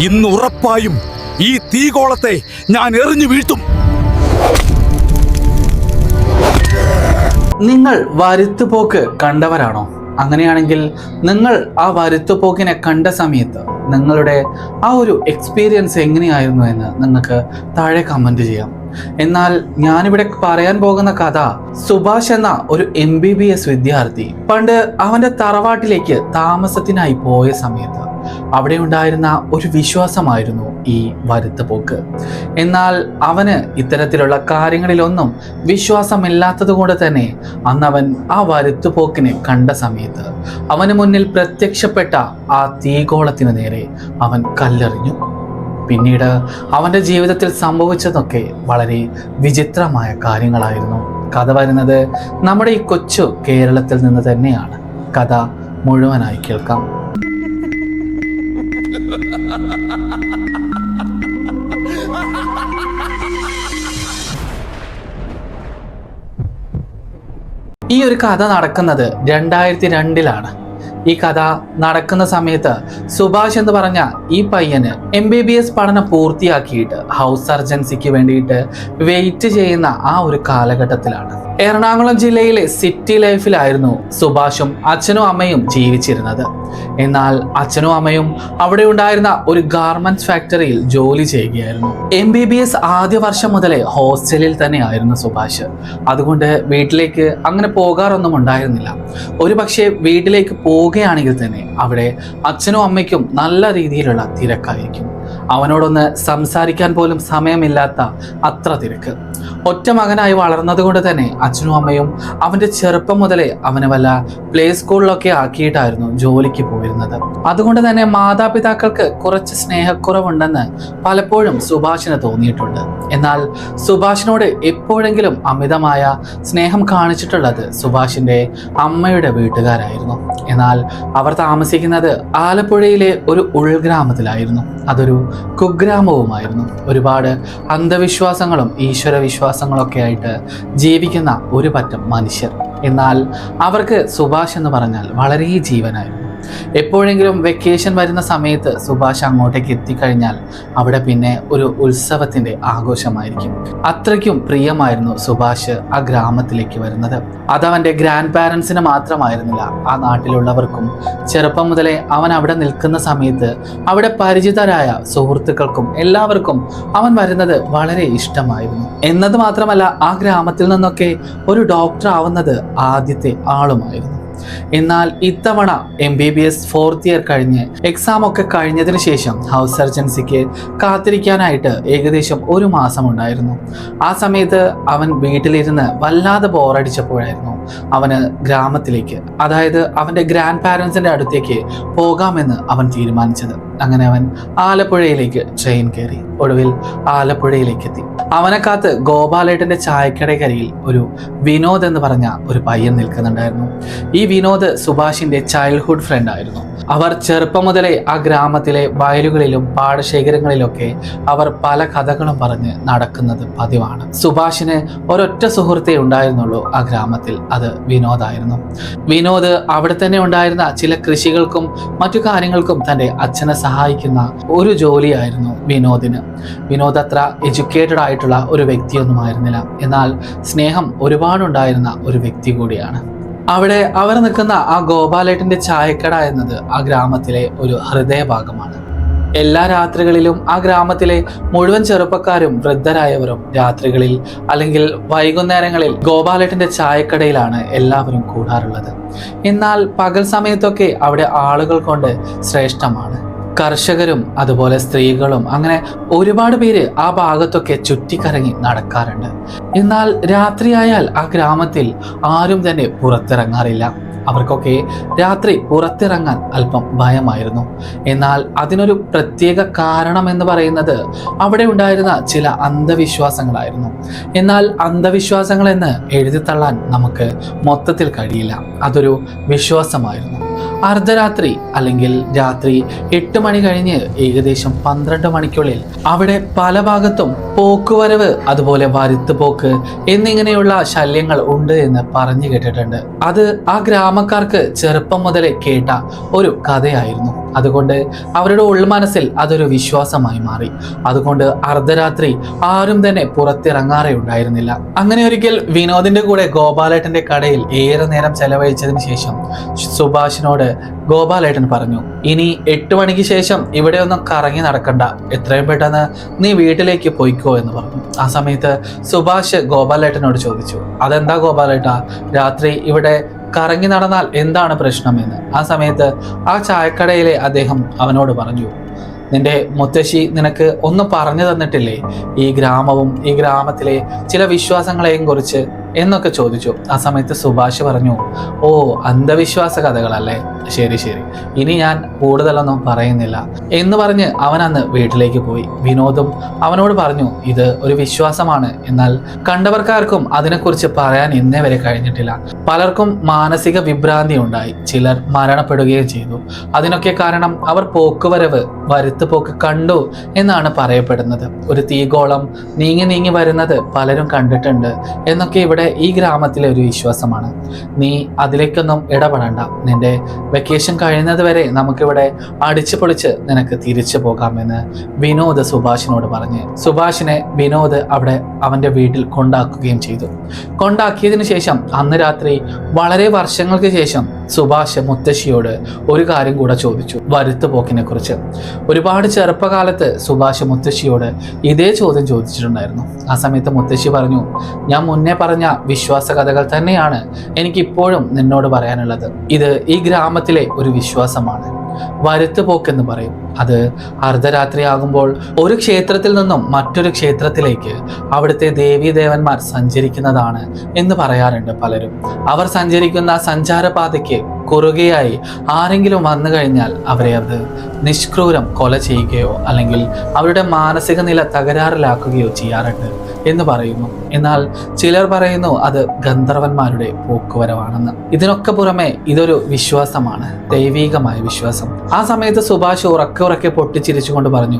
ഇന്ന് ഉറപ്പായും ഈ തീകോളത്തെ ഞാൻ എറിഞ്ഞു വീഴ്ത്തും. നിങ്ങൾ വരുത്തുപോക്ക് കണ്ടവരാണോ? അങ്ങനെയാണെങ്കിൽ നിങ്ങൾ ആ വരുത്തുപോക്കിനെ കണ്ട സമയത്ത് നിങ്ങളുടെ ആ ഒരു എക്സ്പീരിയൻസ് എങ്ങനെയായിരുന്നു എന്ന് നിങ്ങൾക്ക് താഴെ കമൻറ്റ് ചെയ്യാം. എന്നാൽ ഞാനിവിടെ പറയാൻ പോകുന്ന കഥ സുഭാഷ് എന്ന ഒരു MBBS വിദ്യാർത്ഥി പണ്ട് അവൻ്റെ തറവാട്ടിലേക്ക് താമസത്തിനായി പോയ സമയത്ത് അവിടെ ഉണ്ടായിരുന്ന ഒരു വിശ്വാസമായിരുന്നു ഈ വരുത്തുപോക്ക്. എന്നാൽ അവന് ഇത്തരത്തിലുള്ള കാര്യങ്ങളിലൊന്നും വിശ്വാസമില്ലാത്തത് കൊണ്ട് തന്നെ അന്നവൻ ആ വരുത്തുപോക്കിനെ കണ്ട സമയത്ത് അവന് മുന്നിൽ പ്രത്യക്ഷപ്പെട്ട ആ തീഗോളത്തിന് നേരെ അവൻ കല്ലെറിഞ്ഞു. പിന്നീട് അവൻ്റെ ജീവിതത്തിൽ സംഭവിച്ചതൊക്കെ വളരെ വിചിത്രമായ കാര്യങ്ങളായിരുന്നു. കഥ വരുന്നത് നമ്മുടെ ഈ കൊച്ചു കേരളത്തിൽ നിന്ന് തന്നെയാണ്. കഥ മുഴുവനായി കേൾക്കാം. ഈ ഒരു കഥ നടക്കുന്നത് 2002-ലാണ്. ഈ കഥ നടക്കുന്ന സമയത്ത് സുഭാഷ് എന്ന് പറഞ്ഞ ഈ പയ്യന് MBBS പഠനം പൂർത്തിയാക്കിയിട്ട് ഹൗസ് സർജൻസിക്ക് വേണ്ടിയിട്ട് വെയിറ്റ് ചെയ്യുന്ന ആ ഒരു കാലഘട്ടത്തിലാണ്. എറണാകുളം ജില്ലയിലെ സിറ്റി ലൈഫിലായിരുന്നു സുഭാഷും അച്ഛനും അമ്മയും ജീവിച്ചിരുന്നത്. എന്നാൽ അച്ഛനും അമ്മയും അവിടെ ഉണ്ടായിരുന്ന ഒരു ഗാർമെന്റ്സ് ഫാക്ടറിയിൽ ജോലി ചെയ്യുകയായിരുന്നു. MBBS ആദ്യ വർഷം മുതലേ ഹോസ്റ്റലിൽ തന്നെയായിരുന്നു സുഭാഷ്. അതുകൊണ്ട് വീട്ടിലേക്ക് അങ്ങനെ പോകാറൊന്നും ഉണ്ടായിരുന്നില്ല. ഒരു പക്ഷേ വീട്ടിലേക്ക് പോവുകയാണെങ്കിൽ തന്നെ അവിടെ അച്ഛനും അമ്മയ്ക്കും നല്ല രീതിയിലുള്ള തിരക്കായിരിക്കും. അവനോടൊന്ന് സംസാരിക്കാൻ പോലും സമയമില്ലാത്ത അത്ര തിരക്ക്. ഒറ്റ മകനായി വളർന്നത് കൊണ്ട് തന്നെ അച്ഛനും അമ്മയും അവൻ്റെ ചെറുപ്പം മുതലേ അവനെ വല്ല പ്ലേ സ്കൂളിലൊക്കെ ആക്കിയിട്ടായിരുന്നു ജോലിക്ക് പോയിരുന്നത്. അതുകൊണ്ട് തന്നെ മാതാപിതാക്കൾക്ക് കുറച്ച് സ്നേഹക്കുറവുണ്ടെന്ന് പലപ്പോഴും സുഭാഷിന് തോന്നിയിട്ടുണ്ട്. എന്നാൽ സുഭാഷിനോട് എപ്പോഴെങ്കിലും അമിതമായ സ്നേഹം കാണിച്ചിട്ടുള്ളത് സുഭാഷിൻ്റെ അമ്മയുടെ വീട്ടുകാരായിരുന്നു. എന്നാൽ അവർ താമസിക്കുന്നത് ആലപ്പുഴയിലെ ഒരു ഉൾഗ്രാമത്തിലായിരുന്നു. അതൊരു കുഗ്രാമവുമായിരുന്നു. ഒരുപാട് അന്ധവിശ്വാസങ്ങളും ഈശ്വര വിശ്വാസങ്ങളൊക്കെ ആയിട്ട് ജീവിക്കുന്ന ഒരു പറ്റം മനുഷ്യർ. എന്നാൽ അവർക്ക് സുഭാഷ് എന്ന് പറഞ്ഞാൽ വളരെ ജീവനായിരുന്നു. എപ്പോഴെങ്കിലും വെക്കേഷൻ വരുന്ന സമയത്ത് സുഭാഷ് അങ്ങോട്ടേക്ക് എത്തിക്കഴിഞ്ഞാൽ അവിടെ പിന്നെ ഒരു ഉത്സവത്തിൻ്റെ ആഘോഷമായിരിക്കും. അത്രയ്ക്കും പ്രിയമായിരുന്നു സുഭാഷ് ആ ഗ്രാമത്തിലേക്ക് വരുന്നത്. അതവൻ്റെ ഗ്രാൻഡ് പാരൻസിന് മാത്രമായിരുന്നില്ല, ആ നാട്ടിലുള്ളവർക്കും. ചെറുപ്പം മുതലേ അവൻ അവിടെ നിൽക്കുന്ന സമയത്ത് അവിടെ പരിചിതരായ സുഹൃത്തുക്കൾക്കും എല്ലാവർക്കും അവൻ വരുന്നത് വളരെ ഇഷ്ടമായിരുന്നു. എന്നത് മാത്രമല്ല, ആ ഗ്രാമത്തിൽ നിന്നൊക്കെ ഒരു ഡോക്ടർ ആവുന്നത് ആദ്യത്തെ ആളുമായിരുന്നു. എന്നാൽ ഇത്തവണ MBBS 4th ഇയർ കഴിഞ്ഞ് എക്സാം ഒക്കെ കഴിഞ്ഞതിന് ശേഷം ഹൗസ് സർജൻസിക്ക് കാത്തിരിക്കാനായിട്ട് ഏകദേശം ഒരു മാസം ഉണ്ടായിരുന്നു. ആ സമയത്ത് അവൻ വീട്ടിലിരുന്ന് വല്ലാതെ ബോറടിച്ചപ്പോഴായിരുന്നു അവന് ഗ്രാമത്തിലേക്ക്, അതായത് അവൻ്റെ ഗ്രാൻഡ് പാരൻസിൻ്റെ അടുത്തേക്ക് പോകാമെന്ന് അവൻ തീരുമാനിച്ചത്. അങ്ങനെ അവൻ ആലപ്പുഴയിലേക്ക് ട്രെയിൻ കയറി. ഒടുവിൽ ആലപ്പുഴയിലേക്ക് എത്തി. അവനെ കാത്ത് ഗോപാലേട്ടൻ്റെ ചായക്കടയ്ക്കരികിൽ ഒരു വിനോദ് എന്ന് പറഞ്ഞ ഒരു പയ്യൻ നിൽക്കുന്നുണ്ടായിരുന്നു. ഈ വിനോദ് സുഭാഷിന്റെ ചൈൽഡ്ഹുഡ് ഫ്രണ്ട് ആയിരുന്നു. അവർ ചെറുപ്പം മുതലേ ആ ഗ്രാമത്തിലെ വയലുകളിലും പാടശേഖരങ്ങളിലൊക്കെ അവർ പല കഥകളും പറഞ്ഞ് നടക്കുന്നത് പതിവാണ്. സുഭാഷിന് ഒരൊറ്റ സുഹൃത്തേ ഉണ്ടായിരുന്നുള്ളൂ ആ ഗ്രാമത്തിൽ, അത് വിനോദായിരുന്നു. വിനോദ് അവിടെ തന്നെ ഉണ്ടായിരുന്ന ചില കൃഷികൾക്കും മറ്റു കാര്യങ്ങൾക്കും തൻ്റെ അച്ഛനെ സഹായിക്കുന്ന ഒരു ജോലിയായിരുന്നു വിനോദിന്. വിനോദ് അത്ര എഡ്യൂക്കേറ്റഡ് ആയിട്ടുള്ള ഒരു വ്യക്തിയൊന്നുമായിരുന്നില്ല, എന്നാൽ സ്നേഹം ഒരുപാടുണ്ടായിരുന്ന ഒരു വ്യക്തി കൂടിയാണ്. അവിടെ അവർ നിൽക്കുന്ന ആ ഗോപാലേട്ടൻ്റെ ചായക്കട എന്നത് ആ ഗ്രാമത്തിലെ ഒരു ഹൃദയഭാഗമാണ്. എല്ലാ രാത്രികളിലും ആ ഗ്രാമത്തിലെ മുഴുവൻ ചെറുപ്പക്കാരും വൃദ്ധരായവരും രാത്രികളിൽ അല്ലെങ്കിൽ വൈകുന്നേരങ്ങളിൽ ഗോപാലേട്ടൻ്റെ ചായക്കടയിലാണ് എല്ലാവരും കൂടാറുള്ളത്. എന്നാൽ പകൽ സമയത്തൊക്കെ അവിടെ ആളുകൾ കൊണ്ട് ശ്രേഷ്ഠമാണ്. കർഷകരും അതുപോലെ സ്ത്രീകളും അങ്ങനെ ഒരുപാട് പേര് ആ ഭാഗത്തൊക്കെ ചുറ്റിക്കറങ്ങി നടക്കാറുണ്ട്. എന്നാൽ രാത്രിയായാൽ ആ ഗ്രാമത്തിൽ ആരും തന്നെ പുറത്തിറങ്ങാറില്ല. അവർക്കൊക്കെ രാത്രി പുറത്തിറങ്ങാൻ അല്പം ഭയമായിരുന്നു. എന്നാൽ അതിനൊരു പ്രത്യേക കാരണം എന്ന് പറയുന്നത് അവിടെ ഉണ്ടായിരുന്ന ചില അന്ധവിശ്വാസങ്ങളായിരുന്നു. എന്നാൽ അന്ധവിശ്വാസങ്ങൾ എന്ന് എഴുതിത്തള്ളാൻ നമുക്ക് മൊത്തത്തിൽ കഴിയില്ല. അതൊരു വിശ്വാസമായിരുന്നു. അർദ്ധരാത്രി അല്ലെങ്കിൽ രാത്രി 8 മണി കഴിഞ്ഞ് ഏകദേശം 12 മണിക്കുള്ളിൽ അവിടെ പല ഭാഗത്തും പോക്കുവരവ് അതുപോലെ വരുത്തുപോക്ക് എന്നിങ്ങനെയുള്ള ശല്യങ്ങൾ ഉണ്ട് എന്ന് പറഞ്ഞു കേട്ടിട്ടുണ്ട്. അത് ആ ഗ്രാമക്കാർക്ക് ചെറുപ്പം മുതലേ കേട്ട ഒരു കഥയായിരുന്നു. അതുകൊണ്ട് അവരുടെ ഉൾമനസ്സിൽ അതൊരു വിശ്വാസമായി മാറി. അതുകൊണ്ട് അർദ്ധരാത്രി ആരും തന്നെ പുറത്തിറങ്ങാറേ ഉണ്ടായിരുന്നില്ല. അങ്ങനെ ഒരിക്കൽ വിനോദിന്റെ കൂടെ ഗോപാലേട്ടന്റെ കടയിൽ ഏറെ നേരം ചെലവഴിച്ചതിന് ശേഷം സുഭാഷിനോട് ഗോപാലേട്ടൻ പറഞ്ഞു, ഇനി 8 മണിക്ക് ശേഷം ഇവിടെ ഒന്നും കറങ്ങി നടക്കണ്ട, എത്രയും പെട്ടെന്ന് നീ വീട്ടിലേക്ക് പോയിക്കോ എന്ന് പറഞ്ഞു. ആ സമയത്ത് സുഭാഷ് ഗോപാലേട്ടനോട് ചോദിച്ചു, അതെന്താ ഗോപാലേട്ടാ, രാത്രി ഇവിടെ കറങ്ങി നടന്നാൽ എന്താണ് പ്രശ്നമെന്ന്. ആ സമയത്ത് ആ ചായക്കടയിലെ അദ്ദേഹം അവനോട് പറഞ്ഞു, നിന്റെ മുത്തശ്ശി നിനക്ക് ഒന്നും പറഞ്ഞു തന്നിട്ടില്ലേ ഈ ഗ്രാമവും ഈ ഗ്രാമത്തിലെ ചില വിശ്വാസങ്ങളെയും കുറിച്ച് എന്നൊക്കെ ചോദിച്ചു. ആ സമയത്ത് സുഭാഷ് പറഞ്ഞു, ഓ, അന്ധവിശ്വാസ കഥകളല്ലേ, ശരി ശരി, ഇനി ഞാൻ കൂടുതലൊന്നും പറയുന്നില്ല എന്ന് പറഞ്ഞ് അവൻ അന്ന് വീട്ടിലേക്ക് പോയി. വിനോദും അവനോട് പറഞ്ഞു, ഇത് ഒരു വിശ്വാസമാണ്, എന്നാൽ കണ്ടവർക്കാർക്കും അതിനെക്കുറിച്ച് പറയാൻ ഇന്നേ വരെ കഴിഞ്ഞിട്ടില്ല. പലർക്കും മാനസിക വിഭ്രാന്തി ഉണ്ടായി, ചിലർ മരണപ്പെടുകയും ചെയ്തു. അതിനൊക്കെ കാരണം അവർ വരുത്തുപോക്ക് കണ്ടു എന്നാണ് പറയപ്പെടുന്നത്. ഒരു തീഗോളം നീങ്ങി നീങ്ങി വരുന്നത് പലരും കണ്ടിട്ടുണ്ട് എന്നൊക്കെ ഇവിടെ ഈ ഗ്രാമത്തിലെ ഒരു വിശ്വാസമാണ്. നീ അതിലേക്കൊന്നും ഇടപെടണ്ട, നിന്റെ വെക്കേഷൻ കഴിയുന്നത് വരെ നമുക്കിവിടെ അടിച്ചു പൊളിച്ച് നിനക്ക് തിരിച്ചു പോകാമെന്ന് വിനോദ് സുഭാഷിനോട് പറഞ്ഞ് സുഭാഷിനെ വിനോദ് അവിടെ അവൻ്റെ വീട്ടിൽ കൊണ്ടാക്കുകയും ചെയ്തു. കൊണ്ടാക്കിയതിനു ശേഷം അന്ന് രാത്രി വളരെ വർഷങ്ങൾക്ക് ശേഷം സുഭാഷ് മുത്തശ്ശിയോട് ഒരു കാര്യം കൂടെ ചോദിച്ചു, വരുത്തുപോക്കിനെ കുറിച്ച്. ഒരുപാട് ചെറുപ്പകാലത്ത് സുഭാഷ് മുത്തശ്ശിയോട് ഇതേ ചോദ്യം ചോദിച്ചിട്ടുണ്ടായിരുന്നു. ആ സമയത്ത് മുത്തശ്ശി പറഞ്ഞു, ഞാൻ മുന്നേ പറഞ്ഞ വിശ്വാസ കഥകൾ തന്നെയാണ് എനിക്കിപ്പോഴും നിന്നോട് പറയാനുള്ളത്. ഇത് ഈ ഗ്രാമത്തിലെ ഒരു വിശ്വാസമാണ്, വരുത്തുപോക്കെന്ന് പറയും. അത് അർദ്ധരാത്രിയാകുമ്പോൾ ഒരു ക്ഷേത്രത്തിൽ നിന്നും മറ്റൊരു ക്ഷേത്രത്തിലേക്ക് അവിടുത്തെ ദേവീദേവന്മാർ സഞ്ചരിക്കുന്നതാണ് എന്ന് പറയാറുണ്ട് പലരും. അവർ സഞ്ചരിക്കുന്ന സഞ്ചാരപാതയ്ക്ക് കുറുകയായി ആരെങ്കിലും വന്നു കഴിഞ്ഞാൽ അവരെ അത് നിഷ്ക്രൂരം കൊല ചെയ്യുകയോ അല്ലെങ്കിൽ അവരുടെ മാനസിക നില തകരാറിലാക്കുകയോ ചെയ്യാറുണ്ട് എന്ന് പറയുന്നു. എന്നാൽ ചിലർ പറയുന്നു അത് ഗന്ധർവന്മാരുടെ പോക്കുവരവാണെന്ന്. ഇതിനൊക്കെ പുറമെ ഇതൊരു വിശ്വാസമാണ്, ദൈവീകമായ വിശ്വാസം. ആ സമയത്ത് സുഭാഷ് ഉറക്കെ പൊട്ടിച്ചിരിച്ചുകൊണ്ട് പറഞ്ഞു,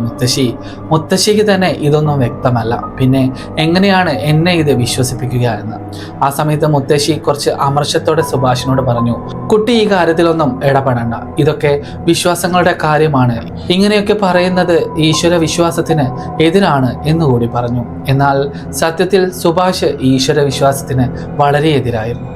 മുത്തശ്ശിക്ക് തന്നെ ഇതൊന്നും വ്യക്തമല്ല, പിന്നെ എങ്ങനെയാണ് എന്നെ ഇത് വിശ്വസിപ്പിക്കുക എന്ന്. ആ സമയത്ത് മുത്തശ്ശി കുറച്ച് അമർഷത്തോടെ സുഭാഷിനോട് പറഞ്ഞു, കുട്ടി ഈ കാര്യത്തിലൊന്നും ഇടപെടണ്ട, ഇതൊക്കെ വിശ്വാസങ്ങളുടെ കാര്യമാണ്, ഇങ്ങനെയൊക്കെ പറയുന്നത് ഈശ്വര വിശ്വാസത്തിന് എതിരാണ് എന്നുകൂടി പറഞ്ഞു. എന്നാൽ സത്യത്തിൽ സുഭാഷ് ഈശ്വര വിശ്വാസത്തിന് വളരെ എതിരായിരുന്നു.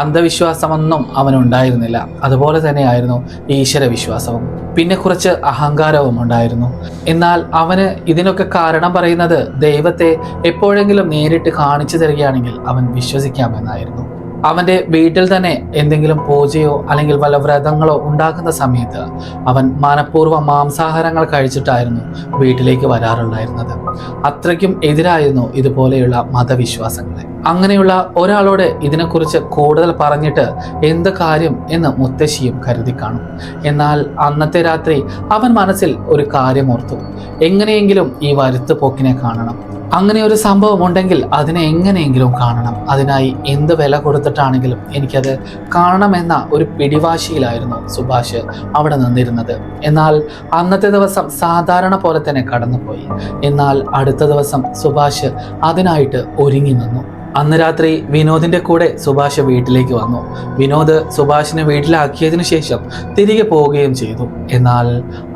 അന്ധവിശ്വാസമൊന്നും അവനുണ്ടായിരുന്നില്ല, അതുപോലെ തന്നെയായിരുന്നു ഈശ്വര വിശ്വാസവും. പിന്നെ കുറച്ച് അഹങ്കാരവും ഉണ്ടായിരുന്നു. എന്നാൽ അവന് ഇതിനൊക്കെ കാരണം പറയുന്നത് ദൈവത്തെ എപ്പോഴെങ്കിലും നേരിട്ട് കാണിച്ചു തരികയാണെങ്കിൽ അവൻ വിശ്വസിക്കാമെന്നായിരുന്നു. അവൻ്റെ വീട്ടിൽ തന്നെ എന്തെങ്കിലും പൂജയോ അല്ലെങ്കിൽ വല്ല വ്രതങ്ങളോ ഉണ്ടാക്കുന്ന സമയത്ത് അവൻ മനഃപൂർവ്വം മാംസാഹാരങ്ങൾ കഴിച്ചിട്ടായിരുന്നു വീട്ടിലേക്ക് വരാറുണ്ടായിരുന്നത്. അത്രയ്ക്കും എതിരായിരുന്നു ഇതുപോലെയുള്ള മതവിശ്വാസങ്ങളെ. അങ്ങനെയുള്ള ഒരാളോട് ഇതിനെക്കുറിച്ച് കൂടുതൽ പറഞ്ഞിട്ട് എന്ത് കാര്യം എന്ന് മുത്തശ്ശിയും കരുതി കാണും. എന്നാൽ അന്നത്തെ രാത്രി അവൻ മനസ്സിൽ ഒരു കാര്യം ഓർത്തു, എങ്ങനെയെങ്കിലും ഈ വരുത്തുപോക്കിനെ കാണണം. അങ്ങനെ ഒരു സംഭവം ഉണ്ടെങ്കിൽ അതിനെ എങ്ങനെയെങ്കിലും കാണണം, അതിനായി എന്ത് വില കൊടുത്തിട്ടാണെങ്കിലും എനിക്കത് കാണണമെന്ന ഒരു പിടിവാശിയിലായിരുന്നു സുഭാഷ് അവിടെ നിന്നിരുന്നത്. എന്നാൽ അന്നത്തെ ദിവസം സാധാരണ പോലെ തന്നെ കടന്നുപോയി. എന്നാൽ അടുത്ത ദിവസം സുഭാഷ് അതിനായിട്ട് ഒരുങ്ങി നിന്നു. അന്ന് രാത്രി വിനോദിന്റെ കൂടെ സുഭാഷ് വീട്ടിലേക്ക് വന്നു. വിനോദ് സുഭാഷിനെ വീട്ടിലാക്കിയതിനു ശേഷം തിരികെ പോവുകയും ചെയ്തു. എന്നാൽ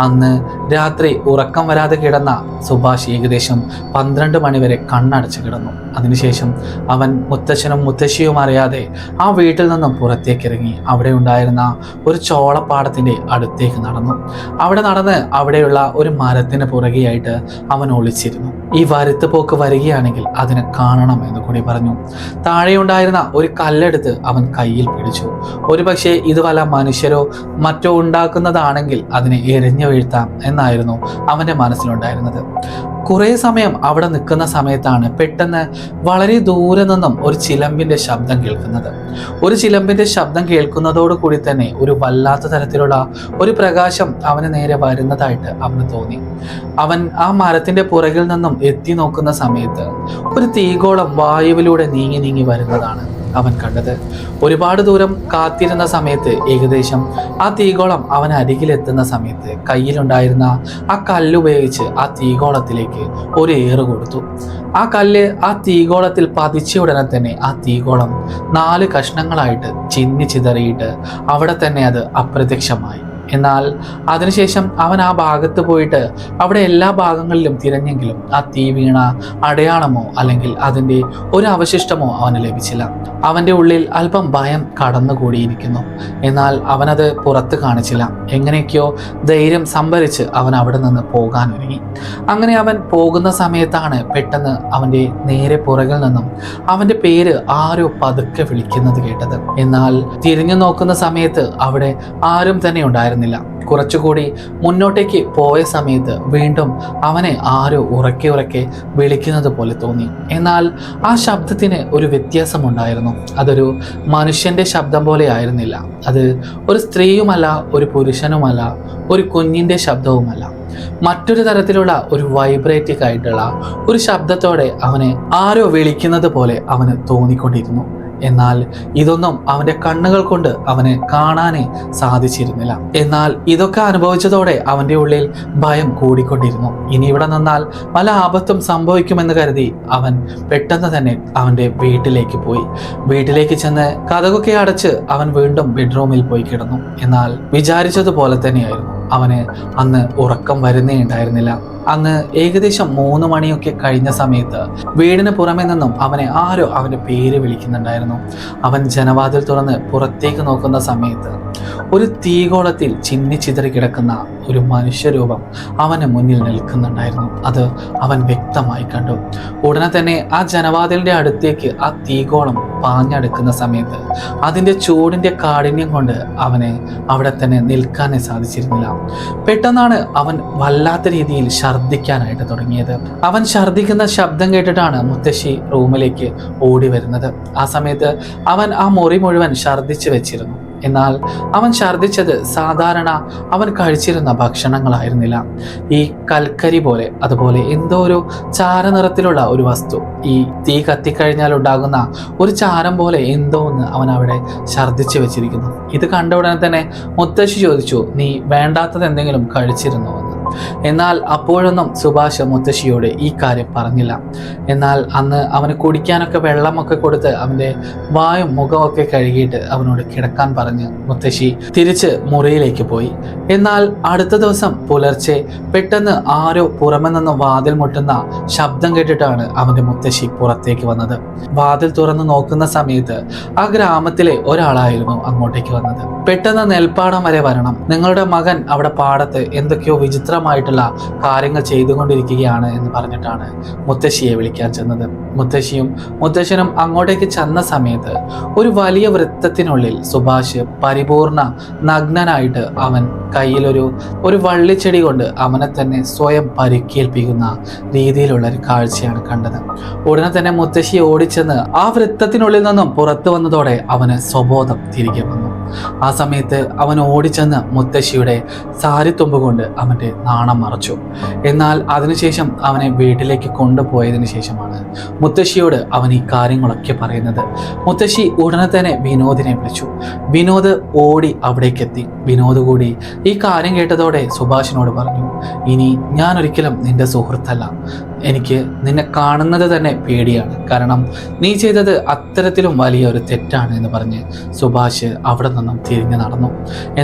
അന്ന് രാത്രി ഉറക്കം വരാതെ കിടന്ന സുഭാഷ് ഏകദേശം 12 മണി വരെ കണ്ണടച്ച് കിടന്നു. അതിനുശേഷം അവൻ മുത്തശ്ശനും മുത്തശ്ശിയും അറിയാതെ ആ വീട്ടിൽ നിന്നും പുറത്തേക്കിറങ്ങി അവിടെ ഉണ്ടായിരുന്ന ഒരു ചോളപ്പാടത്തിന്റെ അടുത്തേക്ക് നടന്നു. അവിടെ നടന്ന് അവിടെയുള്ള ഒരു മരത്തിന് പുറകെയായിട്ട് അവൻ ഒളിച്ചിരുന്നു. ഈ വരുത്തുപോക്ക് വരികയാണെങ്കിൽ അതിനെ കാണണം എന്ന് കൂടി പറഞ്ഞു. താഴെയുണ്ടായിരുന്ന ഒരു കല്ലെടുത്ത് അവൻ കയ്യിൽ പിടിച്ചു. ഒരുപക്ഷെ ഇത് വല്ല മനുഷ്യരോ മറ്റോ ഉണ്ടാക്കുന്നതാണെങ്കിൽ അതിനെ എറിഞ്ഞു വീഴ്ത്താം എന്നായിരുന്നു അവൻ്റെ മനസ്സിലുണ്ടായിരുന്നത്. കുറേ സമയം അവിടെ നിൽക്കുന്ന സമയത്താണ് പെട്ടെന്ന് വളരെ ദൂരെ നിന്നും ഒരു ചിലമ്പിൻ്റെ ശബ്ദം കേൾക്കുന്നത്. ഒരു ചിലമ്പിൻ്റെ ശബ്ദം കേൾക്കുന്നതോടുകൂടി തന്നെ ഒരു വല്ലാത്ത തരത്തിലുള്ള ഒരു പ്രകാശം അവന് നേരെ വരുന്നതായിട്ട് അവന് തോന്നി. അവൻ ആ മരത്തിൻ്റെ പുറകിൽ നിന്നും എത്തി നോക്കുന്ന സമയത്ത് ഒരു തീഗോളം വായുവിലൂടെ നീങ്ങി നീങ്ങി വരുന്നതാണ് അവൻ കണ്ടത്. ഒരുപാട് ദൂരം കാത്തിരുന്ന സമയത്ത് ഏകദേശം ആ തീഗോളം അവൻ അരികിലെത്തുന്ന സമയത്ത് കയ്യിലുണ്ടായിരുന്ന ആ കല്ലുപയോഗിച്ച് ആ തീഗോളത്തിലേക്ക് ഒരു ഏറ് കൊടുത്തു. ആ കല്ല് ആ തീഗോളത്തിൽ പതിച്ച ഉടനെ തന്നെ ആ തീഗോളം 4 കഷ്ണങ്ങളായിട്ട് ചിന്നി ചിതറിയിട്ട് അവിടെ തന്നെ അത് അപ്രത്യക്ഷമായി. എന്നാൽ അതിനുശേഷം അവൻ ആ ഭാഗത്ത് പോയിട്ട് അവിടെ എല്ലാ ഭാഗങ്ങളിലും തിരഞ്ഞെങ്കിലും ആ തീ വീണ അടയാളമോ അല്ലെങ്കിൽ അതിൻ്റെ ഒരു അവശിഷ്ടമോ അവന് ലഭിച്ചില്ല. അവൻ്റെ ഉള്ളിൽ അല്പം ഭയം കടന്നുകൂടിയിരിക്കുന്നു. എന്നാൽ അവനത് പുറത്ത് കാണിച്ചില്ല. എങ്ങനെയൊക്കെയോ ധൈര്യം സംഭരിച്ച് അവൻ അവിടെ നിന്ന് പോകാൻ ഒരുങ്ങി. അങ്ങനെ അവൻ പോകുന്ന സമയത്താണ് പെട്ടെന്ന് അവൻ്റെ നേരെ പുറകിൽ നിന്നും അവൻ്റെ പേര് ആരോ പതുക്കെ വിളിക്കുന്നത് കേട്ടത്. എന്നാൽ തിരിഞ്ഞു നോക്കുന്ന സമയത്ത് അവിടെ ആരും തന്നെ ഉണ്ടായിരുന്നില്ല. കുറച്ചുകൂടി മുന്നോട്ടേക്ക് പോയ സമയത്ത് വീണ്ടും അവനെ ആരോ ഉറക്കെ ഉറക്കെ വിളിക്കുന്നത് പോലെ തോന്നി. എന്നാൽ ആ ശബ്ദത്തിന് ഒരു വ്യത്യാസമുണ്ടായിരുന്നു. അതൊരു മനുഷ്യൻ്റെ ശബ്ദം പോലെ ആയിരുന്നില്ല. അത് ഒരു സ്ത്രീയുമല്ല, ഒരു പുരുഷനുമല്ല, ഒരു കുഞ്ഞിൻ്റെ ശബ്ദവുമല്ല. മറ്റൊരു തരത്തിലുള്ള ഒരു വൈബ്രേറ്റിക് ആയിട്ടുള്ള ഒരു ശബ്ദത്തോടെ അവനെ ആരോ വിളിക്കുന്നത് പോലെ അവന് തോന്നിക്കൊണ്ടിരുന്നു. എന്നാൽ ഇതൊന്നും അവൻ്റെ കണ്ണുകൾ കൊണ്ട് അവനെ കാണാനേ സാധിച്ചിരുന്നില്ല. എന്നാൽ ഇതൊക്കെ അനുഭവിച്ചതോടെ അവൻ്റെ ഉള്ളിൽ ഭയം കൂടിക്കൊണ്ടിരുന്നു. ഇനി ഇവിടെ നിന്നാൽ പല ആപത്തും സംഭവിക്കുമെന്ന് കരുതി അവൻ പെട്ടെന്ന് തന്നെ അവൻ്റെ വീട്ടിലേക്ക് പോയി. വീട്ടിലേക്ക് ചെന്ന് കതകൊക്കെ അടച്ച് അവൻ വീണ്ടും ബെഡ്റൂമിൽ പോയി കിടന്നു. എന്നാൽ വിചാരിച്ചതുപോലെ തന്നെയായിരുന്നു. അവന് അന്ന് ഉറക്കം വരുന്നേ ഉണ്ടായിരുന്നില്ല. അന്ന് ഏകദേശം 3 മണിയൊക്കെ കഴിഞ്ഞ സമയത്ത് വീടിന് പുറമെ നിന്നും അവനെ ആരോ അവൻ്റെ പേര് വിളിക്കുന്നുണ്ടായിരുന്നു. അവൻ ജനവാതിൽ തുറന്ന് പുറത്തേക്ക് നോക്കുന്ന സമയത്ത് ഒരു തീഗോളത്തിൽ ചിന്നിച്ചിതറി കിടക്കുന്ന ഒരു മനുഷ്യരൂപം അവന് മുന്നിൽ നിൽക്കുന്നുണ്ടായിരുന്നു. അത് അവൻ വ്യക്തമായി കണ്ടു. ഉടനെ തന്നെ ആ ജനവാതിലിൻ്റെ അടുത്തേക്ക് ആ തീഗോളം പാഞ്ഞെടുക്കുന്ന സമയത്ത് അതിൻ്റെ ചൂടിൻ്റെ കാഠിന്യം കൊണ്ട് അവനെ അവിടെ തന്നെ നിൽക്കാനേ സാധിച്ചിരുന്നില്ല. പെട്ടെന്നാണ് അവൻ വല്ലാത്ത രീതിയിൽ ഛർദ്ദിക്കാനായിട്ട് തുടങ്ങിയത്. അവൻ ഛർദ്ദിക്കുന്ന ശബ്ദം കേട്ടിട്ടാണ് മുത്തശ്ശി റൂമിലേക്ക് ഓടി വരുന്നത്. ആ സമയത്ത് അവൻ ആ മുറി മുഴുവൻ ഛർദ്ദിച്ച് വെച്ചിരുന്നു. എന്നാൽ അവൻ ഛർദ്ദിച്ചത് സാധാരണ അവൻ കഴിച്ചിരുന്ന ഭക്ഷണങ്ങളായിരുന്നില്ല. ഈ കൽക്കരി പോലെ, അതുപോലെ എന്തോ ഒരു ചാരനിറത്തിലുള്ള ഒരു വസ്തു, ഈ തീ കത്തിക്കഴിഞ്ഞാൽ ഉണ്ടാകുന്ന ഒരു ചാരം പോലെ എന്തോ ഒന്ന് അവൻ അവിടെ ഛർദ്ദിച്ച് വെച്ചിരിക്കുന്നു. ഇത് കണ്ട ഉടനെ തന്നെ മുത്തശ്ശി ചോദിച്ചു, നീ വേണ്ടാത്തത് എന്തെങ്കിലും കഴിച്ചിരുന്നോ എന്ന്. എന്നാൽ അപ്പോഴൊന്നും സുഭാഷ് മുത്തശ്ശിയോട് ഈ കാര്യം പറഞ്ഞില്ല. എന്നാൽ അന്ന് അവന് കുടിക്കാനൊക്കെ വെള്ളമൊക്കെ കൊടുത്ത് അവൻ്റെ വായും മുഖമൊക്കെ കഴുകിയിട്ട് അവനോട് കിടക്കാൻ പറഞ്ഞ് മുത്തശ്ശി തിരിച്ച് മുറിയിലേക്ക് പോയി. എന്നാൽ അടുത്ത ദിവസം പുലർച്ചെ പെട്ടെന്ന് ആരോ പുറമെ നിന്ന് വാതിൽ മുട്ടുന്ന ശബ്ദം കേട്ടിട്ടാണ് അവൻ്റെ മുത്തശ്ശി പുറത്തേക്ക് വന്നത്. വാതിൽ തുറന്ന് നോക്കുന്ന സമയത്ത് ആ ഗ്രാമത്തിലെ ഒരാളായിരുന്നു അങ്ങോട്ടേക്ക് വന്നത്. പെട്ടെന്ന് നെൽപ്പാടം വരെ വരണം, നിങ്ങളുടെ മകൻ അവിടെ പാടത്ത് എന്തൊക്കെയോ വിചിത്രമായിട്ടുള്ള കാര്യങ്ങൾ ചെയ്തുകൊണ്ടിരിക്കുകയാണ് എന്ന് പറഞ്ഞിട്ടാണ് മുത്തശ്ശിയെ വിളിക്കാൻ ചെന്നത്. മുത്തശ്ശിയും മുത്തശ്ശനും അങ്ങോട്ടേക്ക് ചെന്ന സമയത്ത് ഒരു വലിയ വൃത്തത്തിനുള്ളിൽ സുഭാഷ് പരിപൂർണ നഗ്നനായിട്ട് അവൻ കയ്യിലൊരു വള്ളിച്ചെടി കൊണ്ട് അവനെ തന്നെ സ്വയം പരിക്കേൽപ്പിക്കുന്ന രീതിയിലുള്ള ഒരു കാഴ്ചയാണ് കണ്ടത്. ഉടനെ തന്നെ മുത്തശ്ശി ഓടിച്ചെന്ന് ആ വൃത്തത്തിനുള്ളിൽ നിന്നും പുറത്തു വന്നതോടെ അവന് സ്വബോധം തിരികെ വന്നു. ആ സമയത്ത് അവൻ ഓടിച്ചെന്ന് മുത്തശ്ശിയുടെ സാരിത്തുമ്പ് കൊണ്ട് അവൻ്റെ നാണം മറച്ചു. എന്നാൽ അതിനുശേഷം അവനെ വീട്ടിലേക്ക് കൊണ്ടുപോയതിനു ശേഷമാണ് മുത്തശ്ശിയോട് അവൻ ഈ കാര്യങ്ങളൊക്കെ പറയുന്നത്. മുത്തശ്ശി ഉടനെ തന്നെ വിനോദിനെ വിളിച്ചു. വിനോദ് ഓടി അവിടേക്കെത്തി. വിനോദ് കൂടി ഈ കാര്യം കേട്ടതോടെ സുഭാഷിനോട് പറഞ്ഞു, ഇനി ഞാൻ ഒരിക്കലും നിന്റെ സുഹൃത്തല്ല, എനിക്ക് നിന്നെ കാണുന്നത് തന്നെ പേടിയാണ്, കാരണം നീ ചെയ്തത് അത്തരത്തിലും വലിയൊരു തെറ്റാണ് എന്ന് പറഞ്ഞ് സുഭാഷ് അവിടെ നിന്നും തിരിഞ്ഞു നടന്നു.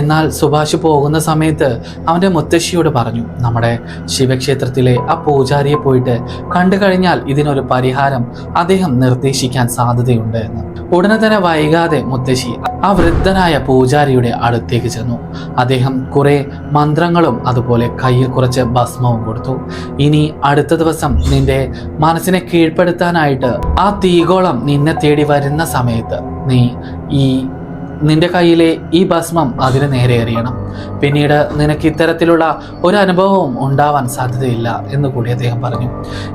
എന്നാൽ സുഭാഷ് പോകുന്ന സമയത്ത് അവൻ്റെ മുത്തശ്ശിയോട് പറഞ്ഞു, നമ്മുടെ ശിവക്ഷേത്രത്തിലെ ആ പൂജാരിയെ പോയിട്ട് കണ്ടു കഴിഞ്ഞാൽ ഇതിനൊരു പരിഹാരം അദ്ദേഹം നിർദ്ദേശിക്കാൻ സാധ്യതയുണ്ട് എന്ന്. ഉടനെ തന്നെ വൈകാതെ മുത്തശ്ശി ആ വൃദ്ധനായ പൂജാരിയുടെ അടുത്തേക്ക് ചെന്നു. അദ്ദേഹം കുറെ മന്ത്രങ്ങളും അതുപോലെ കയ്യിൽ കുറച്ച് ഭസ്മവും കൊടുത്തു. ഇനി അടുത്ത ദിവസം നിന്റെ മനസ്സിനെ കീഴ്പ്പെടുത്താനായിട്ട് ആ തീഗോളം നിന്നെ തേടി വരുന്ന സമയത്ത് നീ നിന്റെ കയ്യിലെ ഈ ഭസ്മം അതിന് നേരെ എറിയണം. പിന്നീട് നിനക്ക് ഇത്തരത്തിലുള്ള ഒരു അനുഭവവും ഉണ്ടാവാൻ സാധ്യതയില്ല എന്ന് കൂടി അദ്ദേഹം പറഞ്ഞു.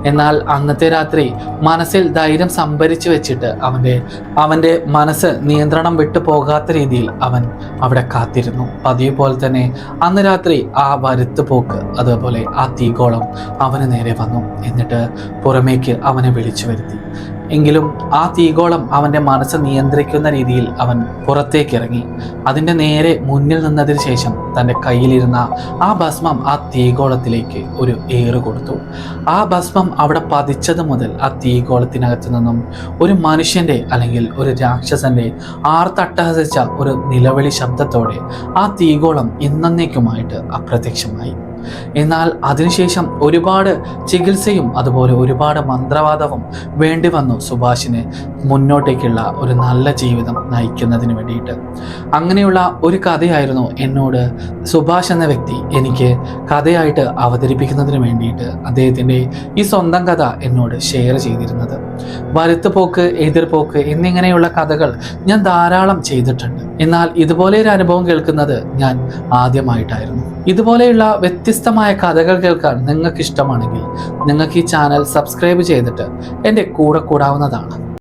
എന്നാൽ അന്നത്തെ രാത്രി മനസ്സിൽ ധൈര്യം സംഭരിച്ചു വെച്ചിട്ട് അവൻ്റെ മനസ്സ് നിയന്ത്രണം വിട്ടു പോകാത്ത രീതിയിൽ അവൻ അവിടെ കാത്തിരുന്നു. പതിവ് പോലെ തന്നെ അന്ന് രാത്രി ആ വരുത്തുപോക്ക്, അതുപോലെ ആ തീഗോളം അവന് നേരെ വന്നു. എന്നിട്ട് പുറമേക്ക് അവനെ വിളിച്ചു വരുത്തി. എങ്കിലും ആ തീഗോളം അവൻ്റെ മനസ്സ് നിയന്ത്രിക്കുന്ന രീതിയിൽ അവൻ പുറത്തേക്ക് ഇറങ്ങി. അതിൻ്റെ നേരെ മുന്നിൽ നിന്നതിന് ശേഷം തൻ്റെ കയ്യിലിരുന്ന ആ ഭസ്മം ആ തീഗോളത്തിലേക്ക് ഒരു ഏറ് കൊടുത്തു. ആ ഭസ്മം അവിടെ പതിച്ചത് മുതൽ ആ തീഗോളത്തിനകത്ത് നിന്നും ഒരു മനുഷ്യൻ്റെ അല്ലെങ്കിൽ ഒരു രാക്ഷസൻ്റെ ആർത്തട്ടഹസിച്ച ഒരു നിലവിളി ശബ്ദത്തോടെ ആ തീഗോളം എന്നേക്കുമായിട്ട് അപ്രത്യക്ഷമായി. എന്നാൽ അതിനുശേഷം ഒരുപാട് ചികിത്സയും അതുപോലെ ഒരുപാട് മന്ത്രവാദവും വേണ്ടി വന്നു സുഭാഷിന് മുന്നോട്ടേക്കുള്ള ഒരു നല്ല ജീവിതം നയിക്കുന്നതിന് വേണ്ടിയിട്ട്. അങ്ങനെയുള്ള ഒരു കഥയായിരുന്നു എന്നോട് സുഭാഷ് എന്ന വ്യക്തി എനിക്ക് കഥയായിട്ട് അവതരിപ്പിക്കുന്നതിന് വേണ്ടിയിട്ട് അദ്ദേഹത്തിൻ്റെ ഈ സ്വന്തം കഥ എന്നോട് ഷെയർ ചെയ്തിരുന്നത്. വരുത്തുപോക്ക്, എതിർപോക്ക് എന്നിങ്ങനെയുള്ള കഥകൾ ഞാൻ ധാരാളം ചെയ്തിട്ടുണ്ട്. എന്നാൽ ഇതുപോലെ ഒരു അനുഭവം കേൾക്കുന്നത് ഞാൻ ആദ്യമായിട്ടായിരുന്നു. ഇതുപോലെയുള്ള വ്യത്യസ്തമായ കഥകൾ കേൾക്കാൻ നിങ്ങൾക്ക് ഇഷ്ടമാണെങ്കിൽ നിങ്ങൾക്ക് ഈ ചാനൽ സബ്സ്ക്രൈബ് ചെയ്തിട്ട് എൻ്റെ കൂടെ കൂടാവുന്നതാണ്.